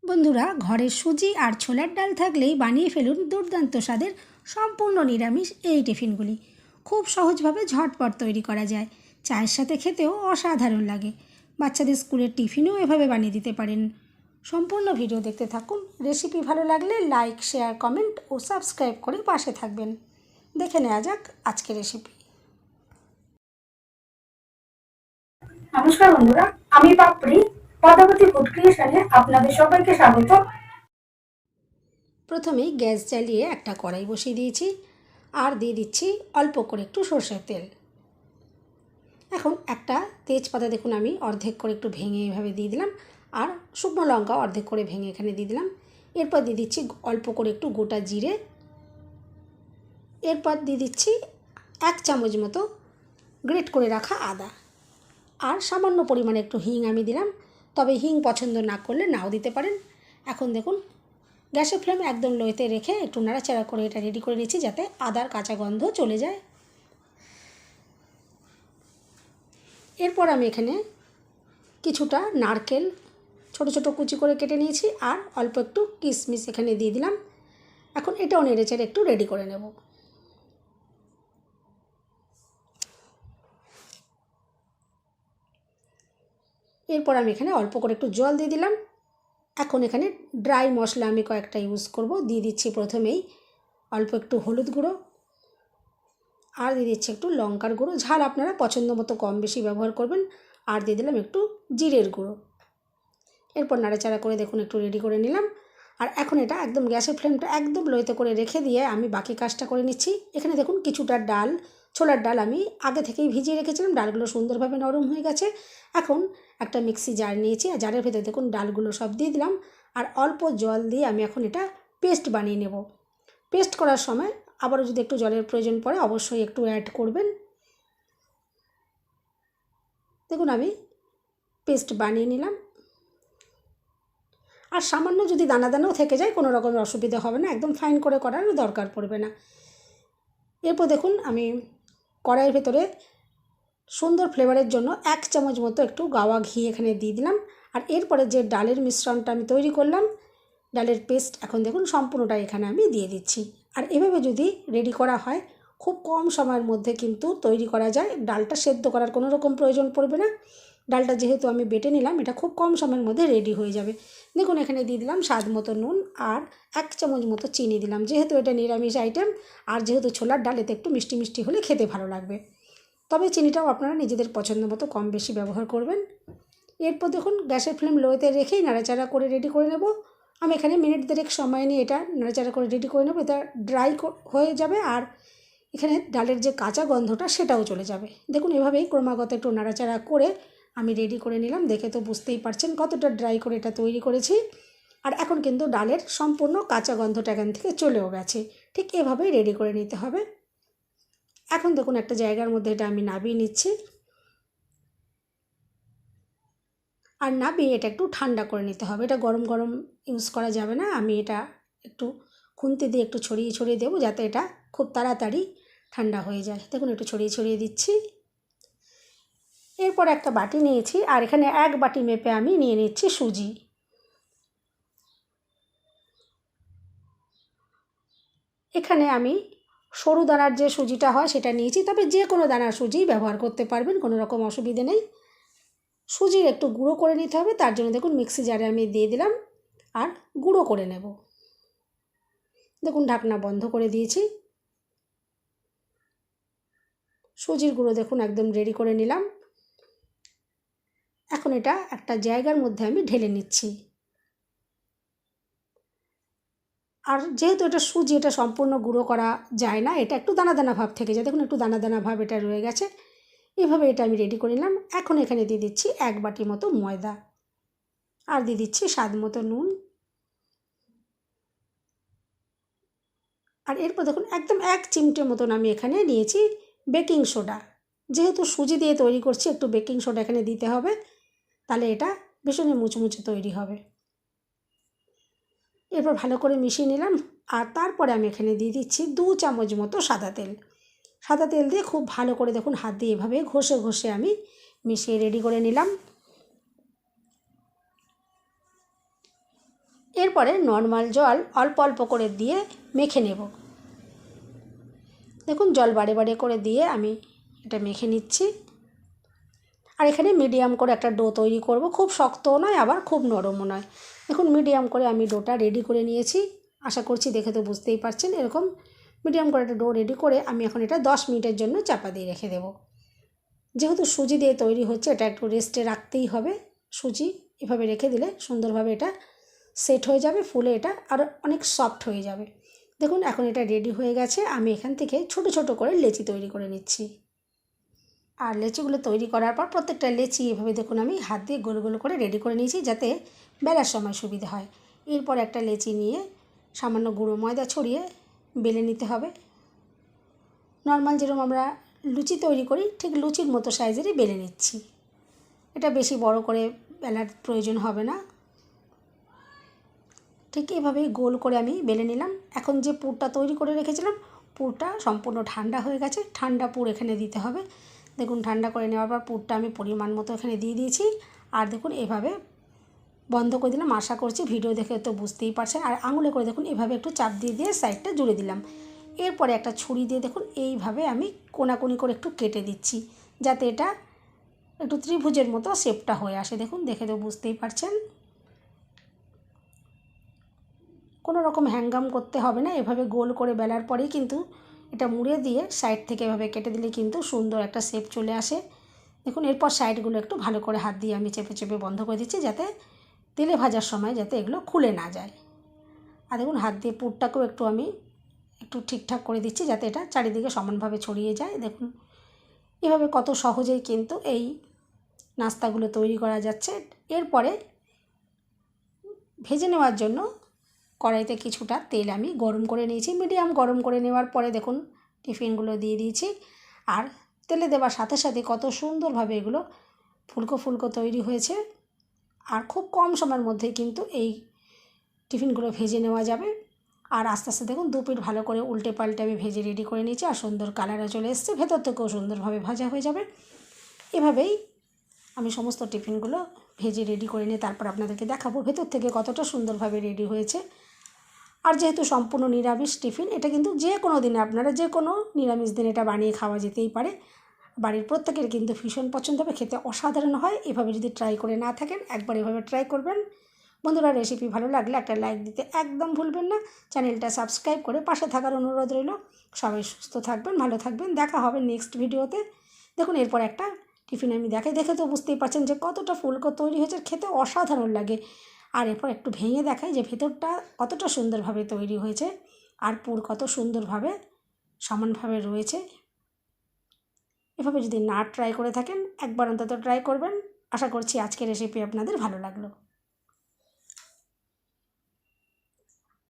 বন্ধুরা, ঘরে সুজি আর ছোলার ডাল থাকলেই বানিয়ে ফেলুন দুর্দান্ত স্বাদের সম্পূর্ণ নিরামিষ এই টিফিনগুলি। খুব সহজভাবে ঝটপট তৈরি করা যায়, চায়ের সাথে খেতেও অসাধারণ লাগে। বাচ্চাদের স্কুলের টিফিনেও এভাবে বানিয়ে দিতে পারেন। সম্পূর্ণ ভিডিও দেখতে থাকুন। রেসিপি ভালো লাগলে লাইক, শেয়ার, কমেন্ট ও সাবস্ক্রাইব করে পাশে থাকবেন। দেখে নেওয়া যাক আজকের রেসিপি। নমস্কার বন্ধুরা, আমি পাপড়ি পদাবতী ফুড ক্রিয়েশনে আপনাদের সবাইকে স্বাগত। প্রথমেই গ্যাস জ্বালিয়ে একটা কড়াই বসিয়ে দিয়েছি আর দিয়ে দিচ্ছি অল্প করে একটু সরষের তেল। এখন একটা তেজপাতা দেখুন আমি অর্ধেক করে একটু ভেঙে এভাবে দিয়ে দিলাম, আর শুকনো লঙ্কা অর্ধেক করে ভেঙে এখানে দিয়ে দিলাম। এরপর দিয়ে দিচ্ছি অল্প করে একটু গোটা জিরে। এরপর দিয়ে দিচ্ছি 1 চামচ মতো গ্রেট করে রাখা আদা, আর সামান্য পরিমাণে একটু হিং আমি দিলাম, তবে হিং পছন্দ না করলে নাও দিতে পারেন। এখন দেখুন গ্যাসের ফ্লেম একদম লোতে রেখে একটু নাড়াচাড়া করে এটা রেডি করে নিচ্ছি যাতে আদার কাঁচা গন্ধ চলে যায়। এরপর আমি এখানে কিছুটা নারকেল ছোট ছোট কুচি করে কেটে নিয়েছি, আর অল্প একটু কিশমিশ এখানে দিয়ে দিলাম। এখন এটাও নেড়েচেড়ে একটু রেডি করে নেব। এরপর আমি এখানে অল্প করে একটু জল দিয়ে দিলাম। এখন এখানে ড্রাই মশলা আমি কয়েকটা ইউজ করব। দিয়ে দিচ্ছি প্রথমেই অল্প একটু হলুদ গুঁড়ো, আর দিয়ে দিচ্ছি একটু লঙ্কার গুঁড়ো, ঝাল আপনারা পছন্দ মতো কম বেশি ব্যবহার করবেন। আর দিয়ে দিলাম একটু জিরের গুঁড়ো। এরপর নাড়াচাড়া করে দেখুন একটু রেডি করে নিলাম। আর এখন এটা একদম গ্যাসের ফ্লেমটা একদম লোতে করে রেখে দিয়ে আমি বাকি কাজটা করে নিচ্ছি। এখানে দেখুন কিছুটা ডাল, ছোলার ডাল আমি আগে থেকেই ভিজিয়ে রেখেছিলাম, ডালগুলো সুন্দরভাবে নরম হয়ে গেছে। এখন একটা মিক্সি জার নিয়েছি, আর জারের ভেতরে দেখুন ডালগুলো সব দিয়ে দিলাম, আর অল্প জল দিয়ে আমি এখন এটা পেস্ট বানিয়ে নেব। পেস্ট করার সময় আবারও যদি একটু জলের প্রয়োজন পড়ে অবশ্যই একটু অ্যাড করবেন। দেখুন আমি পেস্ট বানিয়ে নিলাম, আর সামান্য যদি দানা দানাও থেকে যায় কোনো রকমের অসুবিধা হবে না, একদম ফাইন করে করার দরকার পড়বে না। এরপর দেখুন আমি কড়াইয়ের ভেতরে সুন্দর ফ্লেভারের জন্য 1 চামচ মতো একটু গাওয়া ঘি এখানে দিয়ে দিলাম। আর এরপরে যে ডালের মিশ্রণটা আমি তৈরি করলাম, ডালের পেস্ট এখন দেখুন সম্পূর্ণটা এখানে আমি দিয়ে দিচ্ছি। আর এভাবে যদি রেডি করা হয় খুব কম সময়ের মধ্যে কিন্তু তৈরি করা যায়। ডালটা সেদ্ধ করার কোনো রকম প্রয়োজন পড়বে না। ডালটা যেহেতু আমি বেটে নিলাম, এটা খুব কম সময়ের মধ্যে রেডি হয়ে যাবে। দেখুন এখানে দিয়ে দিলাম স্বাদ মতো নুন, আর 1 চামচ মতো চিনি দিলাম। যেহেতু এটা নিরামিষ আইটেম, আর যেহেতু ছোলার ডাল, এতে একটু মিষ্টি মিষ্টি হলে খেতে ভালো লাগবে। তবে চিনিটাও আপনারা নিজেদের পছন্দ মতো কম বেশি ব্যবহার করবেন। এরপর দেখুন গ্যাসের ফ্লেম লোতে রেখেই নাড়াচাড়া করে রেডি করে নেব। আমি এখানে মিনিট দেড়েক সময় নিয়ে এটা নাড়াচাড়া করে রেডি করে নেব। এটা ড্রাই হয়ে যাবে, আর এখানে ডালের যে কাঁচা গন্ধটা সেটাও চলে যাবে। দেখুন এভাবেই ক্রমাগত একটু নাড়াচাড়া করে আমি রেডি করে নিলাম। দেখে তো বুঝতেই পারছেন কতটা ড্রাই করে এটা তৈরি করেছি। আর এখন কিন্তু ডালের সম্পূর্ণ কাঁচা গন্ধটা এখান থেকে চলেও গেছে। ঠিক এভাবেই রেডি করে নিতে হবে। এখন দেখুন একটা জায়গার মধ্যে এটা আমি নামিয়ে নিচ্ছি, আর নামিয়ে এটা একটু ঠান্ডা করে নিতে হবে। এটা গরম গরম ইউজ করা যাবে না। আমি এটা একটু খুন্তি দিয়ে একটু ছড়িয়ে ছড়িয়ে দেবো যাতে এটা খুব তাড়াতাড়ি ঠান্ডা হয়ে যায়। দেখুন একটু ছড়িয়ে ছড়িয়ে দিচ্ছি। এরপর একটা বাটি নিয়েছি, আর এখানে 1 বাটি মেপে আমি নিয়ে নিচ্ছি সুজি। এখানে আমি সরু দানার যে সুজিটা হয় সেটা নিয়েছি, তবে যে কোনো দানার সুজি ব্যবহার করতে পারবেন, কোনো রকম অসুবিধে নেই। সুজির একটু গুঁড়ো করে নিতে হবে, তার জন্য দেখুন মিক্সি জারে আমি দিয়ে দিলাম আর গুঁড়ো করে নেব। দেখুন ঢাকনা বন্ধ করে দিয়েছি। সুজির গুঁড়ো দেখুন একদম রেডি করে নিলাম। এখন এটা একটা জায়গার মধ্যে আমি ঢেলে নিচ্ছি। আর যেহেতু এটা সুজি, এটা সম্পূর্ণ গুঁড়ো করা যায় না, এটা একটু দানা দানা ভাব থেকে যায়। দেখুন একটু দানা দানা ভাব এটা রয়ে গেছে। এভাবে এটা আমি রেডি করে নিলাম। এখন এখানে দিয়ে দিচ্ছি 1 বাটি মতো ময়দা, আর দিয়ে দিচ্ছি স্বাদ মতো নুন। আর এরপর দেখুন একদম 1 চিমটে মতন আমি এখানে নিয়েছি বেকিং সোডা। যেহেতু সুজি দিয়ে তৈরি করছি, একটু বেকিং সোডা এখানে দিতে হবে, তাহলে এটা ভীষণই মুচমুচে তৈরি হবে। এরপর ভালো করে মিশিয়ে নিলাম, আর তারপরে আমি এখানে দিয়ে দিচ্ছি 2 চামচ মতো সাদা তেল। সাদা তেল দিয়ে খুব ভালো করে দেখুন হাত দিয়ে এভাবে ঘষে ঘষে আমি মিশিয়ে রেডি করে নিলাম। এরপরে নর্মাল জল অল্প অল্প করে দিয়ে মেখে নেব। দেখুন জল বাড়ে বাড়ে করে দিয়ে আমি এটা মেখে নিচ্ছি। আর এখানে মিডিয়াম করে একটা ডো তৈরি করব, খুব শক্তও নয় আবার খুব নরমও নয়। দেখুন মিডিয়াম করে আমি ডোটা রেডি করে নিয়েছি, আশা করছি দেখে তো বুঝতেই পারছেন। এরকম মিডিয়াম করে একটা ডো রেডি করে আমি এখন এটা 10 মিনিটের জন্য চাপা দিয়ে রেখে দেব। যেহেতু সুজি দিয়ে তৈরি হচ্ছে, এটা একটু রেস্টে রাখতেই হবে। সুজি এভাবে রেখে দিলে সুন্দরভাবে এটা সেট হয়ে যাবে, ফুলে এটা আরও অনেক সফট হয়ে যাবে। দেখুন এখন এটা রেডি হয়ে গেছে। আমি এখান থেকে ছোট ছোট করে লেচি তৈরি করে নিচ্ছি। আর লেচিগুলো তৈরি করার পর প্রত্যেকটা লেচি এভাবে দেখুন আমি হাত দিয়ে গোল গোল করে রেডি করে নিয়েছি, যাতে বেলার সময় সুবিধা হয়। এরপর একটা লেচি নিয়ে সামান্য গুঁড়ো ময়দা ছড়িয়ে বেলে নিতে হবে। নর্মাল যেরকম আমরা লুচি তৈরি করি ঠিক লুচির মতো সাইজেরই বেলে নিচ্ছি। এটা বেশি বড় করে বেলার প্রয়োজন হবে না। ঠিক এভাবেই গোল করে আমি বেলে নিলাম। এখন যে পুরটা তৈরি করে রেখেছিলাম, পুরটা সম্পূর্ণ ঠান্ডা হয়ে গেছে। ঠান্ডা পুর এখানে দিতে হবে। দেখুন ঠান্ডা করে নেওয়ার পর পুরটা আমি পরিমাণ মতো এখানে দিয়ে দিয়েছি। আর দেখুন এভাবে বন্ধ করে দিলাম। আশা করছি ভিডিও দেখে তো বুঝতেই পারছেন। আর আঙুলে করে দেখুন এভাবে একটু চাপ দিয়ে দিয়ে সাইডটা জুড়ে দিলাম। এরপরে একটা ছুরি দিয়ে দেখুন এইভাবে আমি কোনাকুনি করে একটু কেটে দিচ্ছি, যাতে এটা একটু ত্রিভুজের মতো শেপটা হয়ে আসে। দেখুন দেখে তো বুঝতেই পারছেন। কোনো রকম হ্যাঙ্গাম করতে হবে না। এভাবে গোল করে বেলার পরেই কিন্তু এটা মুড়ে দিয়ে সাইড থেকে এভাবে কেটে দিলে কিন্তু সুন্দর একটা শেপ চলে আসে। দেখুন এরপর সাইডগুলো একটু ভালো করে হাত দিয়ে আমি চেপে চেপে বন্ধ করে দিচ্ছি, যাতে তেলে ভাজার সময় যাতে এগুলো খুলে না যায়। আর দেখুন হাত দিয়ে পুরটাকেও একটু আমি একটু ঠিকঠাক করে দিচ্ছি, যাতে এটা চারিদিকে সমানভাবে ছড়িয়ে যায়। দেখুন এভাবে কত সহজেই কিন্তু এই নাস্তাগুলো তৈরি করা যাচ্ছে। এরপরে ভেজে নেওয়ার জন্য কড়াইতে কিছুটা তেল আমি গরম করে নিয়েছি। মিডিয়াম গরম করে নেওয়ার পরে দেখুন টিফিনগুলো দিয়ে দিয়েছি। আর তেলে দেওয়ার সাথে সাথে কত সুন্দরভাবে এগুলো ফুলকো ফুলকো তৈরি হয়েছে। আর খুব কম সময়ের মধ্যেই কিন্তু এই টিফিনগুলো ভেজে নেওয়া যাবে। আর আস্তে আস্তে দেখুন দু পিঠ ভালো করে উল্টে পাল্টে আমি ভেজে রেডি করে নিয়েছি। আর সুন্দর কালারও চলে এসছে, ভেতর থেকেও সুন্দরভাবে ভাজা হয়ে যাবে। এভাবেই আমি সমস্ত টিফিনগুলো ভেজে রেডি করে নিয়ে তারপর আপনাদেরকে দেখাবো ভেতর থেকে কতটা সুন্দরভাবে রেডি হয়েছে। আর যেহেতু সম্পূর্ণ নিরামিষ টিফিন, এটা কিন্তু যে কোনো দিনে আপনারা যে কোনো নিরামিষ দিনে এটা বানিয়ে খাওয়া যেতেই পারে। বাড়ির প্রত্যেকের কিন্তু ভীষণ পছন্দ হবে, খেতে অসাধারণ হয়। এভাবে যদি ট্রাই করে না থাকেন একবার এভাবে ট্রাই করবেন। বন্ধুরা রেসিপি ভালো লাগলে একটা লাইক দিতে একদম ভুলবেন না। চ্যানেলটা সাবস্ক্রাইব করে পাশে থাকার অনুরোধ রইল। সবাই সুস্থ থাকবেন, ভালো থাকবেন। দেখা হবে নেক্সট ভিডিওতে। দেখুন এরপর একটা টিফিন আমি দেখাই, দেখে তো বুঝতেই পারছেন যে কতটা ফুলকো তৈরি হয়েছে, খেতে অসাধারণ লাগে। আর এরপর একটু ভেঙে দেখাই যে ভেতরটা কতটা সুন্দরভাবে তৈরি হয়েছে আর পুর কত সুন্দরভাবে সমানভাবে রয়েছে। এভাবে যদি না ট্রাই করে থাকেন একবার অন্তত ট্রাই করবেন। আশা করছি আজকের রেসিপি আপনাদের ভালো লাগলো।